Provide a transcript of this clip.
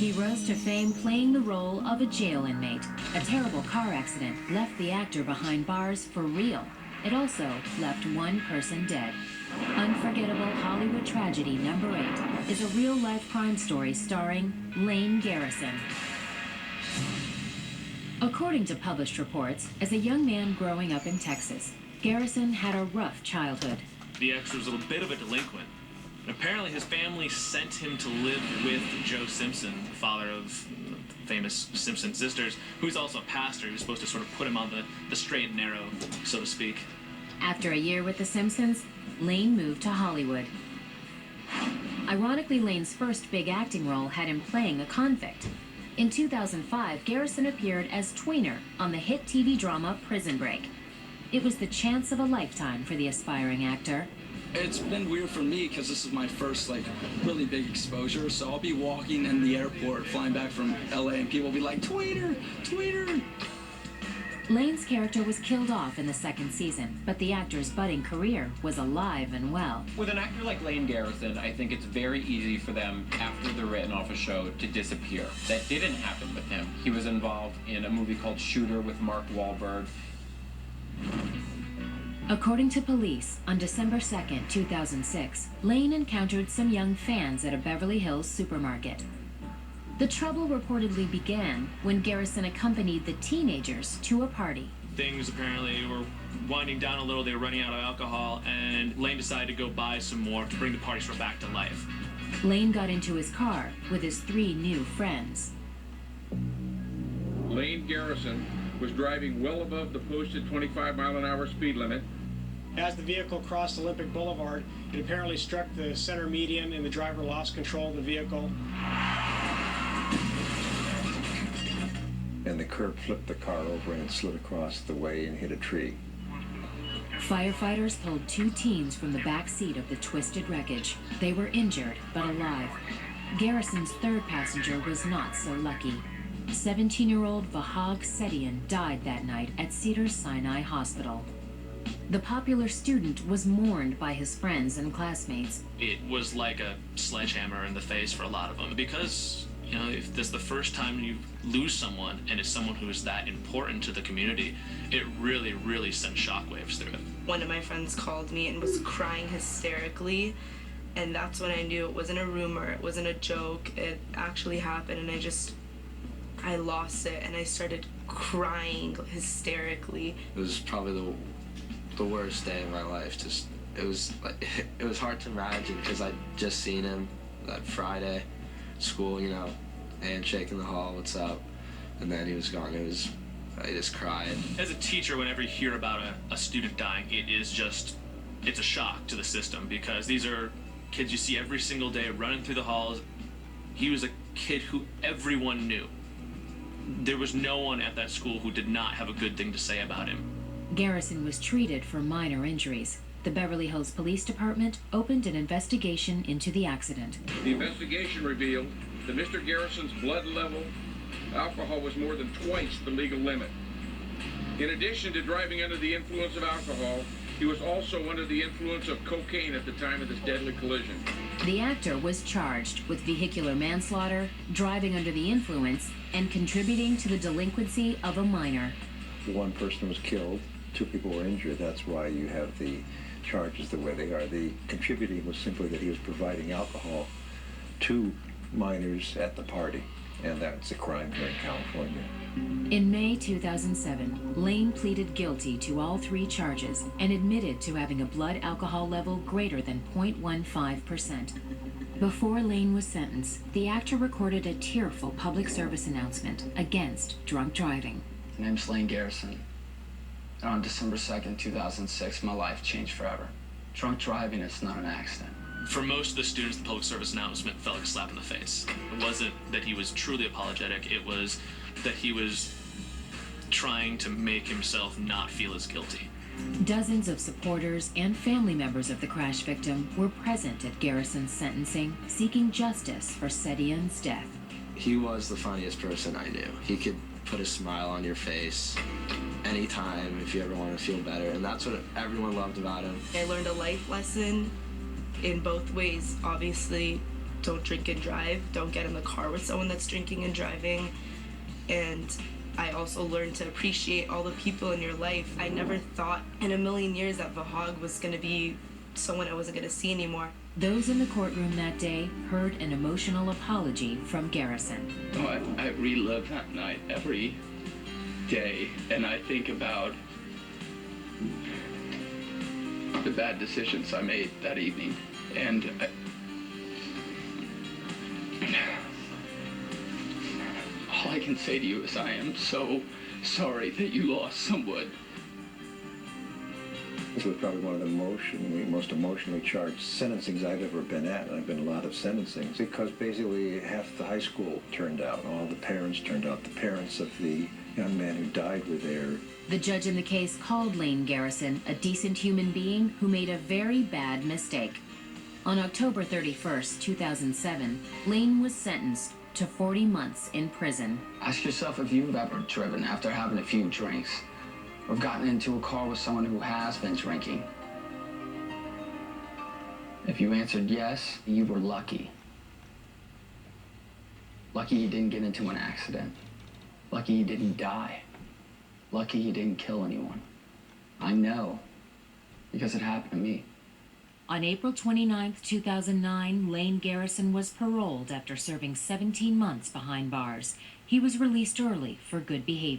He rose to fame playing the role of a jail inmate. A terrible car accident left the actor behind bars for real. It also left one person dead. Unforgettable Hollywood Tragedy #8 is a real-life crime story starring Lane Garrison. According to published reports, as a young man growing up in Texas, Garrison had a rough childhood. The ex was a bit of a delinquent. Apparently his family sent him to live with Joe Simpson, the father of famous Simpson sisters, who's also a pastor. He was supposed to sort of put him on the straight and narrow, so to speak. After a year with the Simpsons, Lane moved to Hollywood. Ironically, Lane's first big acting role had him playing a convict. In 2005, Garrison appeared as Tweener on the hit TV drama Prison Break. It was the chance of a lifetime for the aspiring actor. It's been weird for me because this is my first really big exposure. So I'll be walking in the airport flying back from LA and people will be like, Tweener, Tweener. Lane's character was killed off in the second season, but the actor's budding career was alive and well. With an actor like Lane Garrison, I think it's very easy for them, after they're written off a show, to disappear. That didn't happen with him. He was involved in a movie called Shooter with Mark Wahlberg. According to police, on December 2nd, 2006, Lane encountered some young fans at a Beverly Hills supermarket. The trouble reportedly began when Garrison accompanied the teenagers to a party. Things apparently were winding down a little. They were running out of alcohol, and Lane decided to go buy some more to bring the party sort of back to life. Lane got into his car with his 3 new friends. Lane Garrison was driving well above the posted 25-mile-an-hour speed limit. As the vehicle crossed Olympic Boulevard, it apparently struck the center median and the driver lost control of the vehicle. And the curb flipped the car over and it slid across the way and hit a tree. Firefighters pulled 2 teens from the back seat of the twisted wreckage. They were injured, but alive. Garrison's 3rd passenger was not so lucky. 17-year-old Vahag Setian died that night at Cedars-Sinai Hospital. The popular student was mourned by his friends and classmates. It was like a sledgehammer in the face for a lot of them, because if this is the first time you lose someone, and it's someone who is that important to the community, it really, really sends shockwaves through it. One of my friends called me and was crying hysterically, and that's when I knew it wasn't a rumor, it wasn't a joke, it actually happened, and I lost it, and I started crying hysterically. It was probably the worst day of my life. It was hard to imagine, because I'd just seen him that Friday, school, handshake in the hall, what's up, and then he was gone. I just cried. As a teacher, whenever you hear about a student dying, it's a shock to the system, because these are kids you see every single day running through the halls. He was a kid who everyone knew. There was no one at that school who did not have a good thing to say about him. Garrison was treated for minor injuries. The Beverly Hills Police Department opened an investigation into the accident. The investigation revealed that Mr. Garrison's blood level alcohol was more than twice the legal limit. In addition to driving under the influence of alcohol, he was also under the influence of cocaine at the time of this deadly collision. The actor was charged with vehicular manslaughter, driving under the influence, and contributing to the delinquency of a minor. 1 person was killed, 2 people were injured. That's why you have the charges the way they are. The contributing was simply that he was providing alcohol to minors at the party, and that's a crime here in California. In May 2007, Lane pleaded guilty to all 3 charges and admitted to having a blood alcohol level greater than 0.15%. Before Lane was sentenced, the actor recorded a tearful public service announcement against drunk driving. My name's Lane Garrison, and on December 2nd, 2006, my life changed forever. Drunk driving is not an accident. For most of the students, the public service announcement felt like a slap in the face. It wasn't that he was truly apologetic, it was that he was trying to make himself not feel as guilty. Dozens of supporters and family members of the crash victim were present at Garrison's sentencing, seeking justice for Setian's death. He was the funniest person I knew. He could put a smile on your face anytime if you ever want to feel better, and that's what everyone loved about him. I learned a life lesson in both ways. Obviously, don't drink and drive. Don't get in the car with someone that's drinking and driving. And I also learned to appreciate all the people in your life. I never thought in a million years that Vahog was going to be someone I wasn't going to see anymore. Those in the courtroom that day heard an emotional apology from Garrison. Oh, I relive that night every day, and I think about the bad decisions I made that evening. And all I can say to you is I am so sorry that you lost someone. This was probably one of the most emotionally charged sentencings I've ever been at. I've been a lot of sentencings because basically half the high school turned out. All the parents turned out. The parents of the young man who died were there. The judge in the case called Lane Garrison a decent human being who made a very bad mistake. On October 31st, 2007, Lane was sentenced to 40 months in prison. Ask yourself if you've ever driven after having a few drinks, or gotten into a car with someone who has been drinking. If you answered yes, you were lucky. Lucky you didn't get into an accident. Lucky you didn't die. Lucky you didn't kill anyone. I know, because it happened to me. On April 29, 2009, Lane Garrison was paroled after serving 17 months behind bars. He was released early for good behavior.